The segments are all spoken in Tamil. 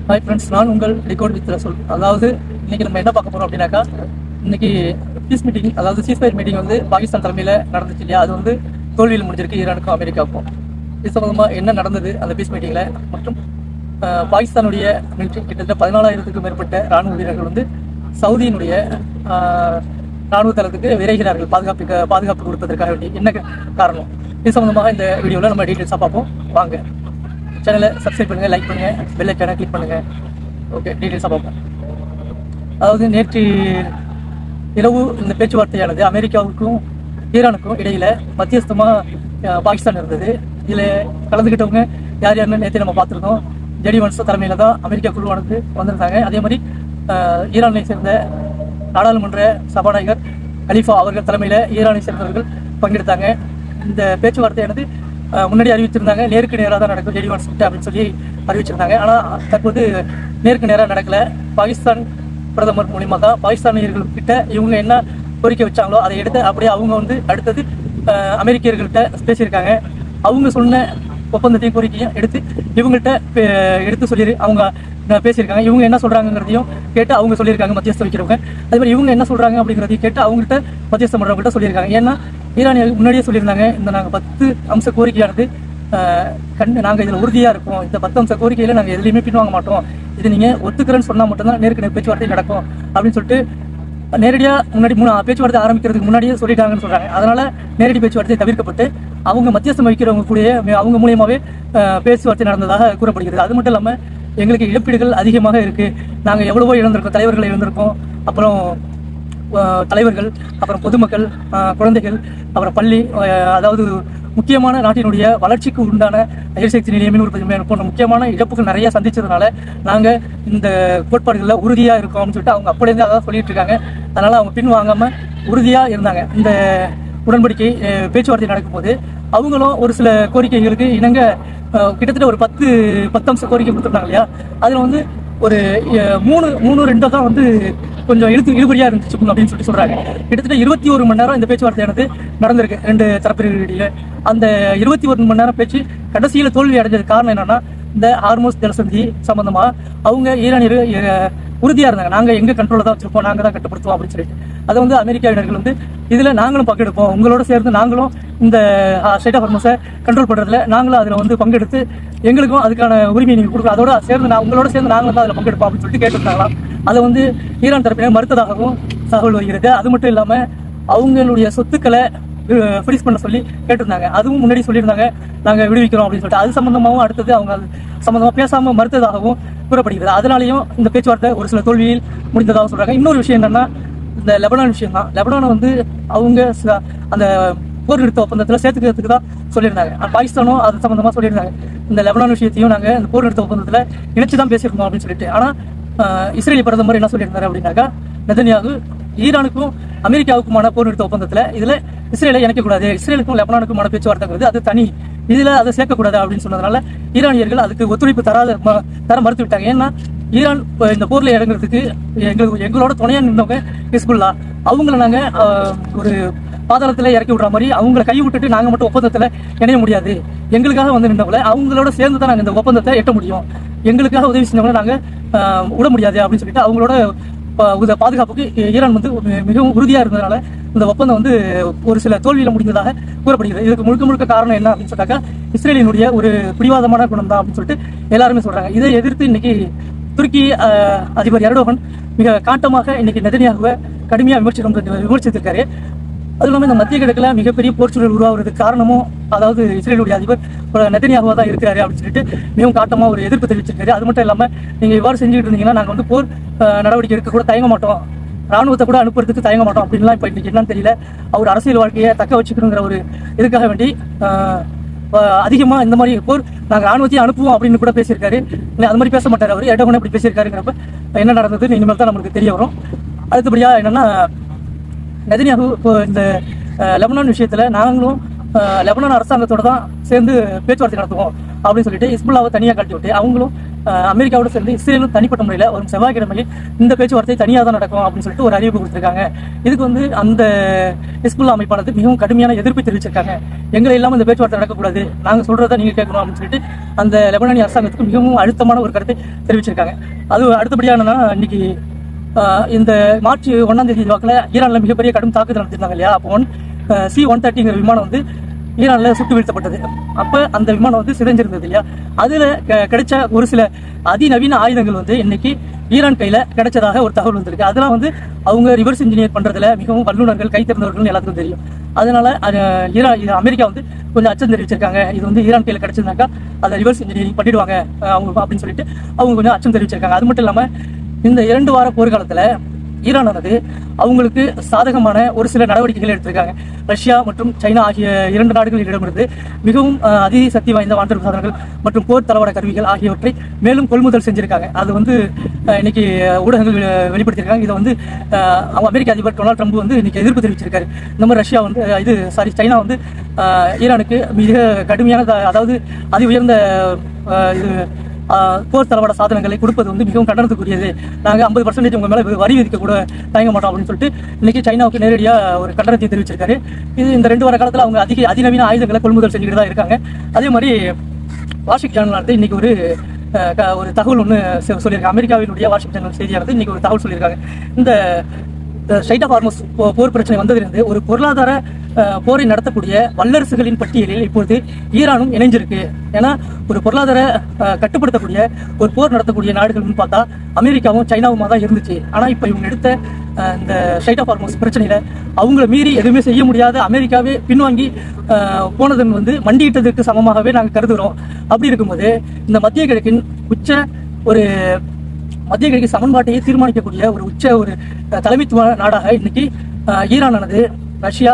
ஹாய் ஃப்ரெண்ட்ஸ், நான் உங்கள் டிகோட் வித் ரசூல். அதாவது இன்னைக்கு நம்ம என்ன பார்க்க போறோம் அப்படின்னாக்கா, இன்னைக்கு பீஸ் மீட்டிங், அதாவது சீஸ்ஃபயர் மீட்டிங் வந்து பாகிஸ்தான் தலைமையில் நடந்துச்சு இல்லையா? அது வந்து தோல்வியில் முடிஞ்சிருக்கு ஈரானுக்கும் அமெரிக்காவுக்கும். இது சம்பந்தமாக என்ன நடந்தது அந்த பீஸ் மீட்டிங்கில், மற்றும் பாகிஸ்தானுடைய மிலிட்ரி கிட்டத்தட்ட 14,000க்கும் மேற்பட்ட ராணுவ வீரர்கள் வந்து சவுதியினுடைய ராணுவ தளத்துக்கு விரைகிறார்கள் பாதுகாப்பு கொடுப்பதற்காக வேண்டி. என்ன காரணம்? இது சம்பந்தமாக இந்த வீடியோவில் நம்ம டீட்டெயில்ஸாக பார்ப்போம். வாங்க, சேனலை சப்ஸ்கிரைப் பண்ணுங்கள், லைக் பண்ணுங்கள், பெல் ஐக்கானை கிளிக் பண்ணுங்கள். ஓகே, டீட்டெயில்ஸாக பார்ப்போம். அதாவது நேற்று இரவு இந்த பேச்சுவார்த்தையானது அமெரிக்காவுக்கும் ஈரானுக்கும் இடையில் மத்தியஸ்தமாக பாகிஸ்தான் இருந்தது. இதில் கலந்துக்கிட்டவங்க யார் யாருன்னு நேற்று நம்ம பார்த்துருந்தோம். ஜெடி வன்ஸ் தலைமையில் தான் அமெரிக்கா குழுவானது வந்திருந்தாங்க. அதே மாதிரி ஈரானை சேர்ந்த நாடாளுமன்ற சபாநாயகர் கலீஃபா அவர்கள் தலைமையில் ஈரானை சேர்ந்தவர்கள் பங்கெடுத்தாங்க. இந்த பேச்சுவார்த்தையானது முன்னாடி அறிவிச்சிருந்தாங்க, நேருக்கு நேராக தான் நடக்கும் ஜெடி வன்ஸ் அப்படின்னு சொல்லி அறிவிச்சிருந்தாங்க. ஆனால் தற்போது நேருக்கு நேராக நடக்கலை. பாகிஸ்தான் பிரதமர் மூலிமா தான் பாகிஸ்தானியர்கள்கிட்ட இவங்க என்ன கோரிக்கை வச்சாங்களோ அதை எடுத்து அப்படியே அவங்க வந்து அடுத்தது அமெரிக்கர்கள்ட்ட பேசியிருக்காங்க. அவங்க சொன்ன ஒப்பந்தத்தையும் கோரிக்கையும் எடுத்து இவங்கள்ட்ட எடுத்து சொல்லி அவங்க பேசியிருக்காங்க. இவங்க என்ன சொல்கிறாங்கிறதையும் கேட்டு அவங்க சொல்லியிருக்காங்க மத்தியஸ்தம் வைக்கிறவங்க. அதே மாதிரி இவங்க என்ன சொல்கிறாங்க அப்படிங்கிறதையும் கேட்டு அவங்கள்ட்ட மத்தியஸ்தம் பண்ணுறவங்கள்ட்ட சொல்லியிருக்காங்க. ஏன்னா ஈரானிய முன்னாடியே சொல்லியிருந்தாங்க, இந்த நாங்கள் 10 அம்ச கோரிக்கையானது நாங்கள் இதில் உறுதியாக இருக்கோம். இந்த 10 அம்ச கோரிக்கையில் நாங்கள் எதுலையுமே பின்வாங்க மாட்டோம். இது நீங்கள் ஒத்துக்கிறேன்னு சொன்னால் மட்டும்தான் நேருக்கு பேச்சுவார்த்தை நடக்கும் அப்படின்னு சொல்லிட்டு நேரடியாக முன்னாடி பேச்சுவார்த்தை ஆரம்பிக்கிறதுக்கு முன்னாடியே சொல்லிட்டாங்கன்னு சொல்கிறாங்க. அதனால் நேரடி பேச்சுவார்த்தை தவிர்க்கப்பட்டு அவங்க மத்தியஸ்தம் வைக்கிறவங்க கூட அவங்க மூலியமாகவே பேச்சுவார்த்தை நடந்ததாக கூறப்படுகிறது. அது மட்டும் இல்லாமல் எங்களுக்கு இழப்பீடுகள் அதிகமாக இருக்குது, நாங்கள் எவ்வளவோ இழந்திருக்கோம், தலைவர்களை இழந்திருக்கோம், அப்புறம் தலைவர்கள், அப்புறம் பொதுமக்கள், குழந்தைகள், அப்புறம் பள்ளி, அதாவது முக்கியமான நாட்டினுடைய வளர்ச்சிக்கு உண்டான எரிசக்தி நிலையம், மின் உற்பத்தி போன்ற முக்கியமான இழப்புகள் நிறைய சந்திச்சதுனால நாங்கள் இந்த கோட்பாடுகளில் உறுதியாக இருக்கோம் அப்படின்னு சொல்லிட்டு அவங்க அப்படியே அதான் சொல்லிட்டு இருக்காங்க. அதனால் அவங்க பின் வாங்காமல் உறுதியாக இருந்தாங்க. இந்த உடன்படிக்கை பேச்சுவார்த்தை நடக்கும்போது அவங்களும் ஒரு சில கோரிக்கைகளுக்கு இணங்க கிட்டத்தட்ட ஒரு 10 அம்ச கோரிக்கை கொடுத்துருந்தாங்க இல்லையா? அதில் வந்து ஒரு 3-2 தான் வந்து கொஞ்சம் இழுபறியாக இருந்துச்சு அப்படின்னு சொல்லி சொல்கிறாங்க. கிட்டத்தட்ட 21 மணி நேரம் இந்த பேச்சுவார்த்தையானது நடந்திருக்கு 2 தரப்பினரிடையே. அந்த 21 மணி நேரம் பேச்சு கடைசியில் தோல்வி அடைஞ்சது காரணம் என்னன்னா, இந்த ஹார்மோஸ் ஜலசந்தி சம்பந்தமாக அவங்க ஈரானியர் உறுதியாக இருந்தாங்க, நாங்கள் எங்கள் கண்ட்ரோலில் தான் வச்சுருப்போம், நாங்கள் தான் கட்டுப்படுத்துவோம் அப்படின்னு சொல்லிட்டு. அதை வந்து அமெரிக்காவினர்கள் வந்து இதில் நாங்களும் பங்கெடுப்போம், உங்களோட சேர்ந்து நாங்களும் இந்த ஸ்டேட் ஆஃப் ஹார்மோஸை கண்ட்ரோல் பண்ணுறதுல நாங்களும் அதில் வந்து பங்கெடுத்து எங்களுக்கும் அதுக்கான உரிமையை நீங்கள் கொடுக்கும், அதோட சேர்ந்து உங்களோட சேர்ந்து நாங்களும் தான் அதில் பங்கெடுப்போம் அப்படின்னு சொல்லிட்டு கேட்டுருந்தாங்களாம். அதை வந்து ஈரான் தரப்பினர் மறுத்ததாகவும் தகவல் வருகிறது. அது மட்டும் இல்லாமல் அவங்களுடைய சொத்துக்களை ஃப்ரீஸ் பண்ண சொல்லி கேட்டிருந்தாங்க. அதுவும் முன்னாடி சொல்லியிருந்தாங்க, நாங்கள் விடுவிக்கிறோம் அப்படின்னு சொல்லிட்டு. அது சம்பந்தமாகவும் அடுத்தது அவங்க அது சம்பந்தமாக பேசாமல் மறுத்ததாகவும் கூறப்படுகிறது. அதனாலையும் இந்த பேச்சுவார்த்தை ஒரு சில தோல்வியில் முடிந்ததாக சொல்கிறாங்க. இன்னொரு விஷயம் என்னன்னா, இந்த லெபனான் விஷயம் தான். லெபனானை வந்து அவங்க அந்த போர் நிறுத்த ஒப்பந்தத்தில் சேர்த்துக்கிறதுக்கு தான் சொல்லியிருந்தாங்க. பாகிஸ்தானும் அது சம்பந்தமாக சொல்லியிருந்தாங்க, இந்த லெபனான் விஷயத்தையும் நாங்கள் இந்த போர் நிறுத்த ஒப்பந்தத்தில் இணைச்சு தான் பேசியிருந்தோம் அப்படின்னு சொல்லிட்டு. ஆனால் இஸ்ரேலி பிரதமர் என்ன சொல்லியிருந்தாரு அப்படின்னாக்கா, நெதன்யாகு ஈரானுக்கும் அமெரிக்காவுக்குமான போர் நிறுத்த ஒப்பந்தத்தில் இதில் இஸ்ரேலை இணைக்கக்கூடாது, இஸ்ரேலுக்கும் லெபனானுக்குமான பேச்சுவார்த்தைங்கிறது அது தனி, இதில் அதை சேர்க்கக்கூடாது அப்படின்னு சொன்னதுனால ஈரானியர்கள் அதுக்கு ஒத்துழைப்பு தர மறுத்து விட்டாங்க. ஏன்னா ஈரான் இந்த போரில் இறங்குறதுக்கு எங்களோட துணையாக நின்றவங்க ஹிஸ்புல்லா, அவங்கள நாங்கள் ஒரு பாதாளத்தில் இறக்கி விடுற மாதிரி அவங்கள கை விட்டுட்டு நாங்கள் மட்டும் ஒப்பந்தத்தில் இணைய முடியாது, எங்களுக்காக வந்து நின்றவங்கள அவங்களோட சேர்ந்து தான் நாங்கள் இந்த ஒப்பந்தத்தை எட்ட முடியும், எங்களுக்காக உதவி செஞ்சவங்கள நாங்கள் விட முடியாது அப்படின்னு சொல்லிட்டு அவங்களோட பாதுகாப்புக்கு ஈரான் வந்து மிகவும் உறுதியாக இருந்ததுனால இந்த ஒப்பந்தம் வந்து ஒரு சில தோல்வியில் முடிந்ததாக கூறப்படுகிறது. இதுக்கு முழுக்க காரணம் என்ன அப்படின்னு சொன்னாக்கா, இஸ்ரேலினுடைய ஒரு பிடிவாதமான குணம் தான் அப்படின்னு சொல்லிட்டு எல்லாருமே சொல்றாங்க. இதை எதிர்த்து இன்னைக்கு துருக்கி அதிபர் எர்டோகன் மிக காட்டமாக இன்னைக்கு நெதன்யாகுவை கடுமையாக விமர்சித்திருக்காரு. அதுவும் இல்லாமல் இந்த மத்திய கிழக்கில் மிகப்பெரிய போர்ச்சூழல் உருவாகிறதுக்கு காரணமும் அதாவது இஸ்ரேலுடைய அதிபர் நெதன்யாகுவா தான் இருக்காரு அப்படின்னு சொல்லிட்டு மிகவும் காட்டமாக ஒரு எதிர்ப்பு தெரிவிச்சிருக்காரு. அது மட்டும் இல்லாமல் நீங்கள் இவ்வாறு செஞ்சுக்கிட்டு இருந்தீங்கன்னா நாங்கள் வந்து போர் நடவடிக்கை எடுக்க கூட தயங்க மாட்டோம், ராணுவத்தை கூட அனுப்புறதுக்கு தயங்க மாட்டோம் அப்படின்லாம் இப்போ இன்னைக்கு என்னன்னு தெரியல. அவர் அரசியல் வாழ்க்கையை தக்க வச்சுக்கணுங்கிற ஒரு இதுக்காக வேண்டி அதிகமாக இந்த மாதிரி போர் நாங்கள் ராணுவத்தையும் அனுப்புவோம் அப்படின்னு கூட பேசியிருக்காரு. இல்லை, அது மாதிரி பேச மாட்டார் அவர். எடகோனே இப்படி பேசியிருக்காருங்கிறப்ப என்ன நடந்தது இனிமேல் தான் நமக்கு தெரிய வரும். அடுத்தபடியாக என்னன்னா, நெதன்யாகு இப்போ இந்த லெபனான் விஷயத்தில் நாங்களும் லெபனான் அரசாங்கத்தோட தான் சேர்ந்து பேச்சுவார்த்தை நடத்துவோம் அப்படின்னு சொல்லிட்டு ஹிஸ்புல்லாவை தனியாக கழட்டி விட்டு அவங்களும் அமெரிக்காவோட சேர்ந்து இஸ்ரேலும் தனிப்பட்ட முறையில் ஒரு செவ்வாய்க்கிழமை இந்த பேச்சுவார்த்தை தனியாக தான் நடக்கும் அப்படின்னு சொல்லிட்டு ஒரு அறிவிப்பு கொடுத்துருக்காங்க. இதுக்கு வந்து அந்த ஹிஸ்புல்லா அமைப்பானது மிகவும் கடுமையான எதிர்ப்பு தெரிவிச்சிருக்காங்க. எங்களை இல்லாமல் இந்த பேச்சுவார்த்தை நடக்கக்கூடாது, நாங்கள் சொல்றதை நீங்க கேட்கணும் அப்படின்னு சொல்லிட்டு அந்த லெபனானிய அரசாங்கத்துக்கு மிகவும் அழுத்தமான ஒரு கருத்தை தெரிவிச்சிருக்காங்க. அது அடுத்தபடியானன்னா இன்னைக்கு இந்த மார்ச் 1ஆம் தேதி வாக்கில் ஈரான்ல மிகப்பெரிய கடும் தாக்குதல் நடத்திருந்தாங்க இல்லையா? அப்போ C-130ங்கிற விமானம் வந்து ஈரான்ல சுட்டு வீழ்த்தப்பட்டது. அப்ப அந்த விமானம் வந்து சிதைஞ்சிருந்தது இல்லையா? அதுல கிடைச்ச ஒரு சில அதிநவீன ஆயுதங்கள் வந்து இன்னைக்கு ஈரான் கையில கிடைச்சதாக ஒரு தகவல் வந்திருக்கு. அதெல்லாம் வந்து அவங்க ரிவர்ஸ் இன்ஜினியர் பண்றதுல மிகவும் வல்லுநர்கள், கை தேர்ந்தவர்கள் எல்லாத்துக்கும் தெரியும். அதனால அமெரிக்கா வந்து கொஞ்சம் அச்சம் தெரிவிச்சிருக்காங்க. இது வந்து ஈரான் கையில கிடைச்சதுனாக்கா அதை ரிவர்ஸ் இன்ஜினியரிங் பண்ணிடுவாங்க அவங்க அப்படின்னு சொல்லிட்டு அவங்க கொஞ்சம் அச்சம் தெரிவிச்சிருக்காங்க. அது மட்டும் இல்லாம இந்த 2 வார போர்க்காலத்துல ஈரானானது அவங்களுக்கு சாதகமான ஒரு சில நடவடிக்கைகள் எடுத்திருக்காங்க. ரஷ்யா மற்றும் சைனா ஆகிய 2 நாடுகளிடமிருந்து மிகவும் அதிசக்தி வாய்ந்த வான்தடுப்பு சாதனங்கள் மற்றும் போர் தளவாட கருவிகள் ஆகியவற்றை மேலும் கொள்முதல் செஞ்சிருக்காங்க. அது வந்து இன்னைக்கு ஊடகங்கள் வெளிப்படுத்தியிருக்காங்க. இதை வந்து அமெரிக்க அதிபர் டொனால்ட் ட்ரம்ப் வந்து இன்னைக்கு எதிர்ப்பு தெரிவிச்சிருக்காரு. இந்த மாதிரி ரஷ்யா வந்து சைனா வந்து ஈரானுக்கு மிக கடுமையான, அதாவது அதி உயர்ந்த இது போர் தளவாட சாதனங்களை கொடுப்பது வந்து மிகவும் கண்டனத்துக்குரியது. நாங்கள் 50% உங்க மேல வரி விதிக்க கூட தயங்க மாட்டோம் அப்படின்னு சொல்லிட்டு இன்னைக்கு சைனாவுக்கு நேரடியாக ஒரு கண்டனத்தை தெரிவிச்சிருக்காரு. இது இந்த 2 வார காலத்தில் அவங்க அதிநவீன ஆயுதங்களை கொள்முதல் செஞ்சுக்கிட்டு தான் இருக்காங்க. அதே மாதிரி வாஷிங் ஜேர்னல் இன்னைக்கு ஒரு தகவல் ஒன்று சொல்லியிருக்காங்க. அமெரிக்காவினுடைய வாஷிங் ஜேர்னல் செய்தியானது இன்னைக்கு ஒரு தகவல் சொல்லியிருக்காங்க. இந்த ஸ்ட்ரைட் ஆஃப் ஹார்மஸ் போர் பிரச்சனை வந்ததிலிருந்து ஒரு பொருளாதார போரை நடத்தக்கூடிய வல்லரசுகளின் பட்டியலில் இப்போது ஈரானும் இணைஞ்சிருக்கு. ஏன்னா ஒரு பொருளாதார கட்டுப்படுத்தக்கூடிய ஒரு போர் நடத்தக்கூடிய நாடுகள்னு பார்த்தா அமெரிக்காவும் சைனாவுமா தான் இருந்துச்சு. ஆனால் இப்போ இவங்க எடுத்த இந்த ஸ்ட்ரைட் ஆஃப் ஹார்மஸ் பிரச்சனையில அவங்கள மீறி எதுவுமே செய்ய முடியாத அமெரிக்காவே பின்வாங்கி போனதன் வந்து மண்டியிட்டதற்கு சமமாகவே நாங்கள் கருதுகிறோம். அப்படி இருக்கும்போது இந்த மத்திய கிழக்கின் மத்திய கிழக்கு சமன்பாட்டையே தீர்மானிக்கக்கூடிய ஒரு தலைமைத்துவ நாடாக இன்னைக்கு ஈரானானது ரஷ்யா,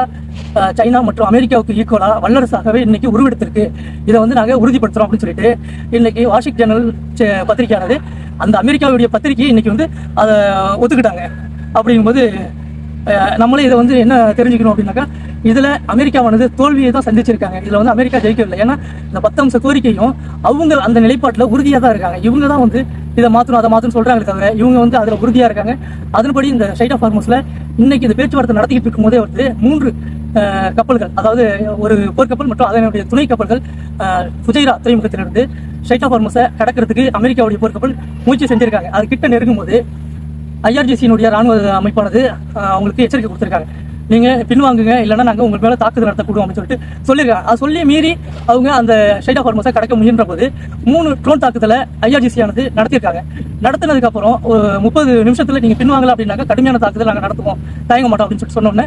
சைனா மற்றும் அமெரிக்காவுக்கு ஈக்குவலா வல்லரசாகவே இன்னைக்கு உருவெடுத்திருக்கு. இதை வந்து நாங்கள் உறுதிப்படுத்துறோம் அப்படின்னு சொல்லிட்டு இன்னைக்கு வாஷிங் ஜேர்னல் பத்திரிகையானது அந்த அமெரிக்காவுடைய பத்திரிகையை இன்னைக்கு வந்து அதை ஒத்துக்கிட்டாங்க. அப்படிங்கும்போது நம்மளே இதை வந்து என்ன தெரிஞ்சுக்கணும் அப்படின்னாக்கா, இதுல அமெரிக்காவானது தோல்வியை தான் சந்திச்சிருக்காங்க. இதுல வந்து அமெரிக்கா ஜெயிக்கவில்லை. ஏன்னா இந்த 10 அம்ச கோரிக்கையும் அவங்க அந்த நிலைப்பாட்டில் உறுதியாக தான் இருக்காங்க. இவங்க தான் வந்து இதை மாற்றணும் அதை மாற்றணும் சொல்றாங்களே தவிர இவங்க வந்து அதில் உறுதியாக இருக்காங்க. அதன்படி இந்த ஸ்ட்ரைட் ஆஃப் ஹார்மஸ்ல இன்னைக்கு இந்த பேச்சுவார்த்தை நடத்திக்கிட்டு இருக்கும் போதே வந்து 3 கப்பல்கள், அதாவது ஒரு போர்க்கப்பல் மற்றும் அதனுடைய துணை கப்பல்கள் ஃபுஜைரா துறைமுகத்திலிருந்து ஸ்ட்ரைட் ஆஃப் ஹார்மஸை கடக்கிறதுக்கு அமெரிக்காவுடைய போர்க்கப்பல் முயற்சி செஞ்சிருக்காங்க. அது கிட்ட நெருங்கும் போது IRGC-னுடைய ராணுவ அமைப்பானது அவங்களுக்கு எச்சரிக்கை கொடுத்திருக்காங்க. நீங்க பின்வாங்குங்க, இல்லைன்னா நாங்கள் உங்களுக்கு மேலே தாக்குதல் நடத்தக்கூடும் அப்படின்னு சொல்லிட்டு சொல்லியிருக்காங்க. அது சொல்லி மீறி அவங்க அந்த ஸ்ட்ரைட் ஆஃப் ஹார்மஸை கடக்க முயன்ற போது 3 ட்ரோன் தாக்குதலை IRGC-ஆனது நடத்தியிருக்காங்க. நடத்தினதுக்கு அப்புறம் ஒரு 30 நிமிஷத்துல நீங்க பின்வாங்கல அப்படின்னாக்கா கடுமையான தாக்குதல் நாங்கள் நடத்துவோம், தயங்க மாட்டோம் அப்படின்னு சொல்லிட்டு சொன்னோன்னே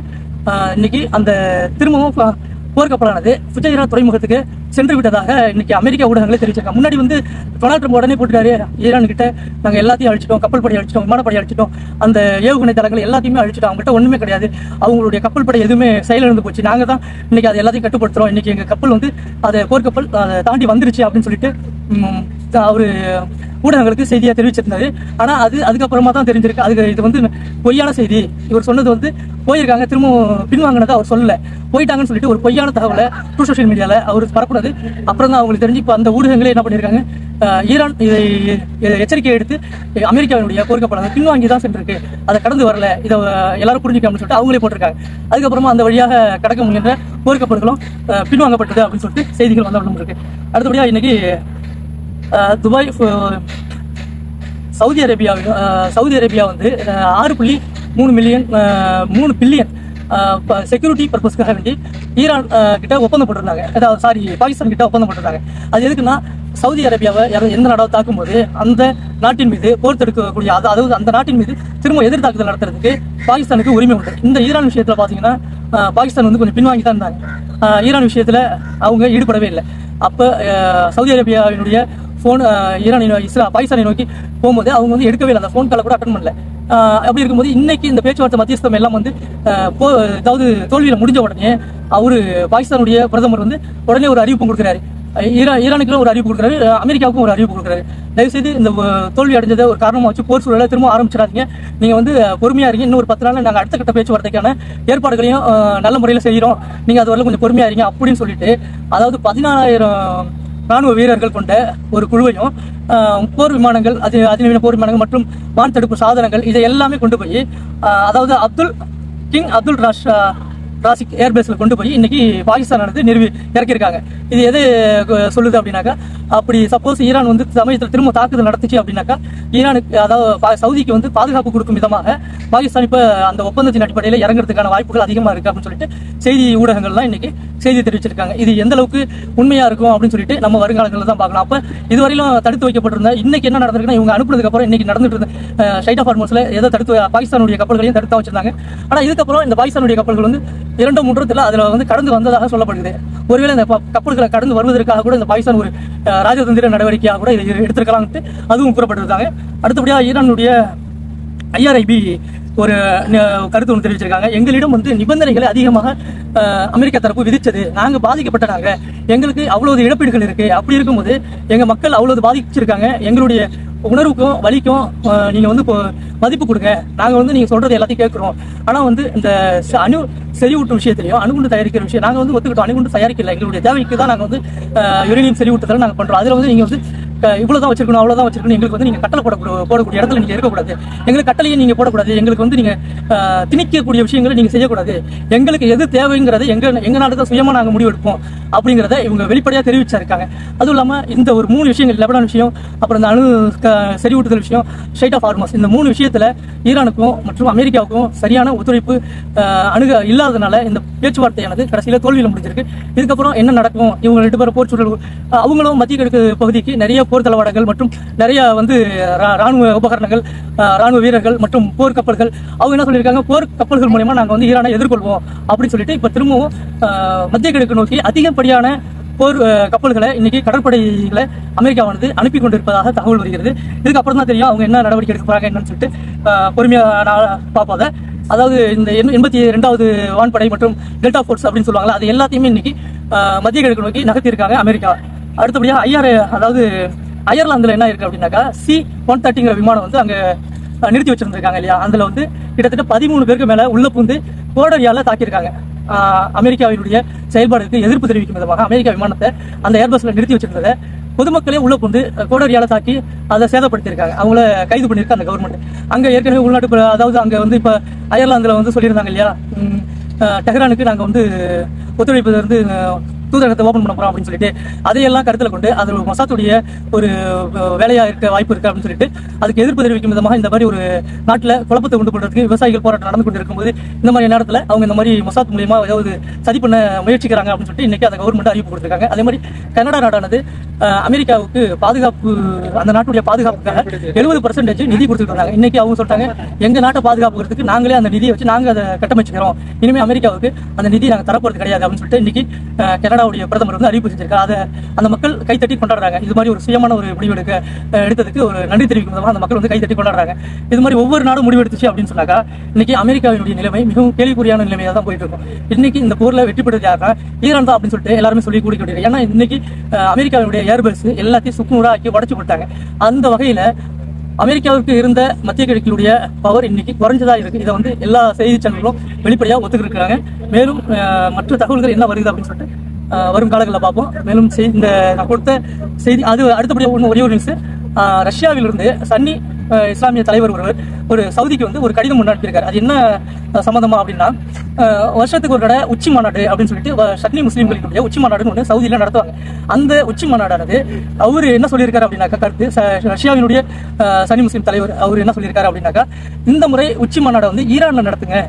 இன்னைக்கு அந்த திரும்பவும் போர்க்கப்பலானது ஃபுஜைரா துறைமுகத்துக்கு சென்று விட்டதாக இன்னைக்கு அமெரிக்கா ஊடகங்களே தெரிவிச்சிருக்காங்க. முன்னாடி வந்து டொனால்ட் ட்ரம்ப் உடனே போட்டுட்டாரு, ஈரான் கிட்ட நாங்கள் எல்லாத்தையும் அழிச்சிட்டோம், கப்பல் படை அழிச்சிட்டோம், விமானப்படை அழிச்சிட்டோம், அந்த ஏவுகணை தளங்கள் எல்லாத்தையுமே அழிச்சிட்டோம், அவங்ககிட்ட ஒண்ணுமே கிடையாது, அவங்களுடைய கப்பல் படை எதுவுமே செயலிழந்து போச்சு, நாங்கள் தான் இன்னைக்கு அதை எல்லாத்தையும் கட்டுப்படுத்துறோம், இன்னைக்கு எங்கள் கப்பல் வந்து அதை போர்க்கப்பல் அதை தாண்டி வந்துருச்சு அப்படின்னு சொல்லிட்டு அவரு ஊடகங்களுக்கு செய்தியா தெரிவிச்சிருந்தாரு. ஆனா அதுக்கப்புறமா தான் தெரிஞ்சிருக்கு இது வந்து பொய்யான செய்தி. இவர் சொன்னது வந்து போயிருக்காங்க, திரும்ப பின்வாங்கினதை அவர் சொல்லல, போயிட்டாங்கன்னு சொல்லிட்டு ஒரு பொய்யான தகவலை சோஷியல் மீடியால அவர் பரப்புனது. அப்புறம் தான் அவங்களுக்கு தெரிஞ்சு இப்போ அந்த ஊடகங்களே என்ன பண்ணியிருக்காங்க, ஈரான் இதை எச்சரிக்கை எடுத்து அமெரிக்காவினுடைய போர்க்கப்பலானது பின்வாங்கி தான் சென்றிருக்கு, அதை கடந்து வரல, இதை எல்லாரும் புரிஞ்சுக்கணும்னு சொல்லிட்டு அவங்களே போட்டிருக்காங்க. அதுக்கப்புறமா அந்த வழியாக கடக்க முயன்ற போர்க்கப்பல்களும் பின்வாங்கப்பட்டது அப்படின்னு சொல்லிட்டு செய்திகள் வந்த இருக்கு. அடுத்தபடியாக இன்னைக்கு துபாய் சவுதி அரேபியா வந்து 6.3 பில்லியன் செக்யூரிட்டி பர்பஸ்க்காக வேண்டி ஈரான் கிட்ட ஒப்பந்தம் போட்டிருந்தாங்க, பாகிஸ்தான் கிட்ட ஒப்பந்தம் போட்டிருந்தாங்க. அது எதுக்குன்னா சவுதி அரேபியாவை எந்த நாடாவது தாக்கும்போது அந்த நாட்டின் மீது போர் தடுக்கக்கூடிய, அதாவது அந்த நாட்டின் மீது திரும்ப எதிர் தாக்குதல் நடத்துறதுக்கு பாகிஸ்தானுக்கு உரிமை உண்டு. இந்த ஈரான் விஷயத்துல பாத்தீங்கன்னா பாகிஸ்தான் வந்து கொஞ்சம் பின்வாங்கி தான் இருந்தாங்க, ஈரான் விஷயத்துல அவங்க ஈடுபடவே இல்லை. அப்ப சவுதி அரேபியாவினுடைய போன் பாகிஸ்தானை நோக்கி போகும்போது அவங்க வந்து எடுக்கவே இல்லை, அந்த போன் காலை கூட அட்டன் பண்ணல. அப்படி இருக்கும்போது இன்னைக்கு இந்த பேச்சுவார்த்தை மத்தியஸ்தம் எல்லாம் வந்து அதாவது தோல்வியில முடிஞ்ச உடனே அவரு பாகிஸ்தானுடைய பிரதமர் வந்து உடனே ஒரு அறிவிப்பு கொடுக்குறாரு, ஈரானுக்கு ஒரு அறிவிப்பு கொடுக்குறாரு, அமெரிக்காவுக்கும் ஒரு அறிவிப்பு கொடுக்குறாரு. தயவுசெய்து இந்த தோல்வி அடைஞ்சதை ஒரு காரணமா வச்சு போர் சூழலை திரும்ப ஆரம்பிச்சிடாதீங்க, நீங்க வந்து பொறுமையா இருங்க, இன்னும் ஒரு 10 நாள் நாங்கள் அடுத்த கட்ட பேச்சுவார்த்தைக்கான ஏற்பாடுகளையும் நல்ல முறையில் செய்கிறோம், நீங்க அது வரல கொஞ்சம் பொறுமையா இருங்க அப்படின்னு சொல்லிட்டு, அதாவது 14,000 ராணுவ வீரர்கள் கொண்ட ஒரு குழுவையும் போர் விமானங்கள், அதிநவீன போர் விமானங்கள் மற்றும் வான் தடுப்பு சாதனங்கள் இதை எல்லாமே கொண்டு போய் அதாவது கிங் அப்துல் ராசிக் ஏர்பேஸில் கொண்டு போய் இன்னைக்கு பாகிஸ்தானானது இறக்கியிருக்காங்க. இது எது சொல்லுது அப்படின்னாக்கா, அப்படி சப்போஸ் ஈரான் வந்து சமயத்தில் திரும்ப தாக்குதல் நடத்துச்சு அப்படின்னாக்கா ஈரானுக்கு, அதாவது சவுதிக்கு வந்து பாதுகாப்பு கொடுக்கும் விதமாக பாகிஸ்தான் இப்போ அந்த ஒப்பந்தத்தின் அடிப்படையில் இறங்குறதுக்கான வாய்ப்புகள் அதிகமாக இருக்கு அப்படின்னு சொல்லிட்டு செய்தி ஊடகங்கள்லாம் இன்னைக்கு செய்தி தெரிவிச்சிருக்காங்க. இது எந்த அளவுக்கு உண்மையா இருக்கும் அப்படின்னு சொல்லிட்டு நம்ம வருங்காலங்களில் தான் பார்க்கலாம். அப்போ இதுவரையிலும் தடுத்து வைக்கப்பட்டிருந்த இன்னைக்கு என்ன நடந்திருக்குன்னா, இவங்க அனுப்புனதுக்கு அப்புறம் இன்னைக்கு நடந்துட்டு இருந்த ஸ்ட்ரைட் ஆஃப் ஹார்மோன்ஸ்ல ஏதோ தடுத்து பாகிஸ்தானுடைய கப்பல்களையும் தடுத்து வச்சிருந்தாங்க. ஆனால் இதுக்கப்புறம் இந்த பாகிஸ்தானுடைய கப்பல்கள் வந்து 2-3 அதில் வந்து கடந்து வந்ததாக சொல்லப்படுது. ஒருவேளை இந்த கப்பல்களை கடந்து வருவதற்காக கூட இந்த பாகிஸ்தான் ஒரு ராஜதந்திர நடவடிக்கையாக கூட இதை எடுத்திருக்கலாம்ட்டு அதுவும் கூறப்பட்டிருக்காங்க. அடுத்தபடியாக ஈரானுடைய IRIB ஒரு கருத்து ஒன்று தெரிவிச்சிருக்காங்க. எங்களிடம் வந்து நிபந்தனைகளை அதிகமாக அமெரிக்கா தரப்பு விதிச்சது, நாங்கள் பாதிக்கப்பட்டனாங்க, எங்களுக்கு அவ்வளவு இழப்பீடுகள் இருக்கு, அப்படி இருக்கும்போது எங்க மக்கள் அவ்வளவு பாதிச்சிருக்காங்க, எங்களுடைய உணர்வுக்கும் வலிக்கும் நீங்க வந்து மதிப்பு கொடுங்க, நாங்க வந்து நீங்க சொல்றது எல்லாத்தையும் கேட்கிறோம். ஆனா வந்து இந்த அணு செறிவூட்டும் விஷயத்திலையும் அணுகுண்டு தயாரிக்கிற விஷயம் நாங்க வந்து ஒத்துக்கிட்டோம், அணுகுண்டு தயாரிக்கல, எங்களுடைய தேவைக்கு தான் நாங்க வந்து யுரேனியம் செறிவூட்டத்தில் நாங்க பண்றோம். அதுல வந்து நீங்க வந்து இவ்வளவுதான் வச்சிருக்கணும் அவ்வளவுதான் வச்சிருக்கணும், எங்களுக்கு வந்து நீங்க கட்டளை போடக்கூடிய இடத்துல நீங்க இருக்கக்கூடாது, எங்களுக்கு கட்டளையை நீங்க போடக்கூடாது, எங்களுக்கு வந்து நீங்க திணிக்கக்கூடிய விஷயங்களை நீங்க செய்யக்கூடாது, எங்களுக்கு எது தேவைங்கிறத எங்க நாடு தான் சுயமா நாங்க முடிவெடுப்போம் அப்படிங்கிறத இவங்க வெளிப்படையா தெரிவிச்சிருக்காங்க. அதுவும் இல்லாம இந்த ஒரு 3 விஷயங்கள், லெபனான் விஷயம், அப்புறம் இந்த அணு செறிவூட்டுதல் விஷயம், ஸ்ட்ரைட் ஆஃப் ஹார்மோஸ், இந்த 3 விஷயத்துல ஈரானுக்கும் மற்றும் அமெரிக்காவுக்கும் சரியான ஒத்துழைப்பு இல்லாதனால இந்த பேச்சுவார்த்தையானது கடைசியில தோல்வியில் முடிஞ்சிருக்கு. இதுக்கப்புறம் என்ன நடக்கும், இவங்க 2 பேரும் போர் சூழல், அவங்களும் மத்திய கிழக்கு பகுதிக்கு நிறைய போர் தளவாடங்கள் மற்றும் நிறைய வந்து ராணுவ உபகரணங்கள், ராணுவ வீரர்கள் மற்றும் போர் கப்பல்கள், அவங்க என்ன சொல்லியிருக்காங்க, போர் கப்பல்கள் மூலமா நாங்க வந்து ஈரானை எதிர்கொள்வோம் அப்படின்னு சொல்லிட்டு இப்ப திரும்பவும் மத்திய கிழக்கு நோக்கி அதிகப்படியான போர் கப்பல்களை இன்னைக்கு கடற்படைகளை அமெரிக்காவானது அனுப்பி கொண்டிருப்பதாக தகவல் வருகிறது. இதுக்கப்புறம் தான் தெரியும் அவங்க என்ன நடவடிக்கை எடுக்க போறாங்க என்னன்னு சொல்லிட்டு பொறுமையா பார்ப்போத. அதாவது இந்த 82வது வான்படை மற்றும் டெல்டா ஃபோர்ஸ் அப்படின்னு சொல்லுவாங்க, அது எல்லாத்தையுமே இன்னைக்கு மத்திய கிழக்கு நோக்கி நகர்த்தியிருக்காங்க அமெரிக்கா. அடுத்தபடியாக அதாவது அயர்லாந்துல என்ன இருக்கு அப்படின்னாக்கா, C-130ங்கிற விமானம் வந்து அங்க நிறுத்தி வச்சிருந்திருக்காங்க இல்லையா, அதுல வந்து கிட்டத்தட்ட 13 பேருக்கு மேல உள்ள பூந்து கோடரியால தாக்கியிருக்காங்க. அமெரிக்காவினுடைய செயல்பாடுக்கு எதிர்ப்பு தெரிவிக்கும் விதமாக அமெரிக்கா விமானத்தை அந்த ஏர்பஸ்ல நிறுத்தி வச்சிருந்ததை பொதுமக்களே உள்ள புந்து கோடரியால தாக்கி அதை சேதப்படுத்தியிருக்காங்க. அவங்கள கைது பண்ணியிருக்கு அந்த கவர்மெண்ட். அங்க ஏற்கனவே உள்நாட்டு, அதாவது அங்க வந்து இப்ப அயர்லாந்துல வந்து சொல்லியிருந்தாங்க இல்லையா, டெஹ்ரானுக்கு நாங்க வந்து ஒத்துழைப்பு வந்து தூதரகத்தை ஓபன் பண்ண போறோம் அப்படின்னு சொல்லிட்டு அதையெல்லாம் கருத்தில் கொண்டு அது மொசாத்துடைய ஒரு வேலையா இருக்க வாய்ப்பு இருக்கு அப்படின்னு சொல்லிட்டு அதுக்கு எதிர்ப்பு தெரிவிக்கும் விதமாக இந்த மாதிரி ஒரு நாட்டில் குழப்பத்தை கொண்டு போடுறதுக்கு விவசாயிகள் போராட்டம் நடந்து கொண்டு இருக்கும்போது இந்த மாதிரி நேரத்தில் அவங்க இந்த மாதிரி மொசாத் மூலியமா ஏதாவது சதி பண்ண முயற்சிக்கிறாங்க அப்படின்னு சொல்லிட்டு இன்னைக்கு அந்த கவர்மெண்ட் அறிவிப்பு கொடுத்திருக்காங்க. அதே மாதிரி கனடா நாடானது அமெரிக்காவுக்கு பாதுகாப்பு, அந்த நாட்டுடைய பாதுகாப்புக்காக 70% நிதி கொடுத்துட்டு இருந்தாங்க. இன்னைக்கு அவங்க சொல்லிட்டாங்க, எங்க நாட்டை பாதுகாப்புக்கிறதுக்கு நாங்களே அந்த நிதியை வச்சு நாங்க அதை கட்டமைச்சுக்கிறோம், இனிமே அமெரிக்காவுக்கு அந்த நிதி நாங்கள் தரப்போறது கிடையாது அப்படின்னு சொல்லிட்டு இன்னைக்கு கனடாவுடைய பிரதமர் வந்து அறிவிப்பு செஞ்சிருக்காரு. அதை அந்த மக்கள் கைத்தட்டி கொண்டாடுறாங்க. இது மாதிரி ஒரு சுயமான ஒரு முடிவு எடுத்ததுக்கு ஒரு நன்றி தெரிவிக்கும் விதமாக அந்த மக்கள் வந்து கைத்தட்டி கொண்டாடுறாங்க. இது மாதிரி ஒவ்வொரு நாடும் முடிவெடுத்துச்சு அப்படின்னு சொன்னாக்கா இன்னைக்கு அமெரிக்காவினுடைய நிலைமை மிகவும் கேள்விக்குறியான நிலைமையாக தான் போயிட்டு இருக்கும். இன்னைக்கு இந்த போர்ல வெற்றி பெற்றது யாருன்னா ஈரான் தான் அப்படின்னு சொல்லிட்டு எல்லாருமே சொல்லி கூடிக்கிட்டு. ஏன்னா இன்னைக்கு அமெரிக்காவினுடைய ஏர்பஸ் எல்லாத்தையும் சுக்குநூறா ஆக்கி உடச்சு கொடுத்தாங்க. அந்த வகையில அமெரிக்காவுக்கு இருந்த மத்திய கிழக்கினுடைய பவர் இன்னைக்கு குறைஞ்சதா இருக்கு. இதை வந்து எல்லா செய்தி சேனல்களும் வெளிப்படையாக ஒத்துக்கிட்டு. மேலும் மற்ற தகவல்கள் என்ன வருது அப்படின்னு சொல்லிட்டு வரும் காலங்களில் பார்ப்போம். மேலும் இந்த நான் கொடுத்த செய்தி அது அடுத்தபடியாக ஒரே ஒரு நியூஸ், ரஷ்யாவிலிருந்து சன்னி இஸ்லாமிய தலைவர் ஒருவர் ஒரு சவுதிக்கு வந்து ஒரு கடிதம் அனுப்பியிருக்காரு. அது என்ன சம்பந்தமா அப்படின்னா, வருஷத்துக்கு ஒரு கடை உச்சி மாநாடு அப்படின்னு சொல்லிட்டு சன்னி முஸ்லீம்களுடைய உச்சி மாநாடுன்னு ஒன்று சவுதியில நடத்துவாங்க. அந்த உச்சி மாநாடானது அவர் என்ன சொல்லியிருக்காரு அப்படின்னாக்கா, கருத்து ரஷ்யாவினுடைய சன்னி முஸ்லீம் தலைவர் அவர் என்ன சொல்லியிருக்காரு அப்படின்னாக்கா, இந்த முறை உச்சி மாநாடை வந்து ஈரான்ல நடத்துங்க,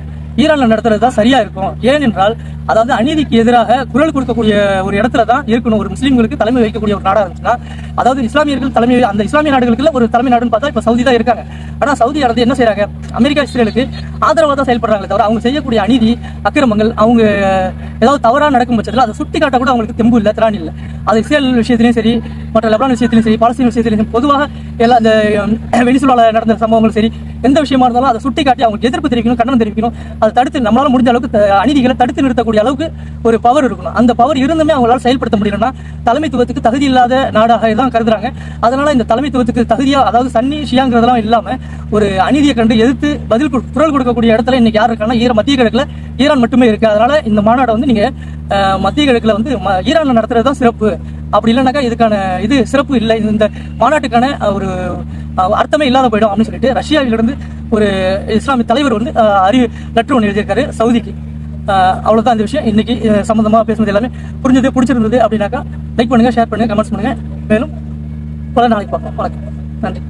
ஈரான்ல நடத்துறது தான் சரியா இருக்கும். ஏனென்றால் அதாவது அநீதிக்கு எதிராக குரல் கொடுக்கக்கூடிய ஒரு இடத்துல தான் இருக்கணும். ஒரு முஸ்லீம்களுக்கு தலைமை வைக்கக்கூடிய ஒரு நாடா இருந்துச்சுன்னா, அதாவது இஸ்லாமியர்கள் தலைமை, அந்த இஸ்லாமிய நாடுகளுக்குள்ள ஒரு தலைமை நாடுன்னு பார்த்தா இப்ப சவுதி தான் இருக்காங்க. ஆனா சவுதி அரசு என்ன செய்யறாங்க, அமெரிக்கா இஸ்ரேலுக்கு ஆதரவாக தான் செயல்படுறாங்களே தவிர அவங்க செய்யக்கூடிய அநீதி அக்கிரமங்கள், அவங்க ஏதாவது தவறாக நடக்கும் பட்சத்தில் அதை சுட்டி காட்ட கூட அவங்களுக்கு தெம்பு இல்லை, திராணி இல்லை. அது இஸ்ரேல் விஷயத்திலையும் சரி, மற்ற லெபனான் விஷயத்திலையும் சரி, பாலஸ்தீன் விஷயத்திலையும் பொதுவாக எல்லா இந்த வெனிசுலால நடந்த சம்பவங்கள் சரி, எந்த விஷயமா இருந்தாலும் அதை சுட்டி காட்டி அவங்களுக்கு எதிர்ப்பு தெரிவிக்கணும், கண்டனம் தெரிவிக்கணும். அதை தடுத்து நம்மளால முடிஞ்ச அளவுக்கு அநீதிகளை தடுத்து நிறுத்தக்கூடிய அளவுக்கு ஒரு பவர் இருக்கணும். அந்த பவர் இருந்துமே அவங்களால செயல்படுத்த முடியலன்னா தலைமைத்துவத்துக்கு தகுதி இல்லாத நாடாக தான் கருதுறாங்க. அதனால இந்த தலைமைத்துவத்துக்கு தகுதியா, அதாவது சன்னி ஷியாங்கிறதெல்லாம் இல்லாம ஒரு அநீதியை கண்டு எதிர்த்து பதில் குரல் கொடுக்கக்கூடிய இடத்துல இன்னைக்கு யார் இருக்காங்கன்னா மத்திய கிழக்குல ஈரான் மட்டுமே இருக்கு. அதனால இந்த மாநாடு வந்து நீங்க மத்திய கிழக்குல வந்து ஈரான்ல நடத்துறது தான் சிறப்பு, அப்படி இல்லைனாக்கா இதுக்கான இது சிறப்பு இல்லை, இந்த மாநாட்டுக்கான ஒரு அர்த்தமே இல்லாத போயிடும் அப்படின்னு சொல்லிட்டு ரஷ்யாவிலிருந்து ஒரு இஸ்லாமிய தலைவர் வந்து லெட்டர் ஒன்று எழுதியிருக்காரு சவுதிக்கு. அவ்வளோதான் இந்த விஷயம். இன்னைக்கு சம்மந்தமாக பேசுனது எல்லாமே புரிஞ்சது, பிடிச்சிருந்தது அப்படின்னாக்கா லைக் பண்ணுங்க, ஷேர் பண்ணுங்க, கமெண்ட்ஸ் பண்ணுங்க. மேலும் பல நாளைக்கு பார்ப்போம். வணக்கம், நன்றி.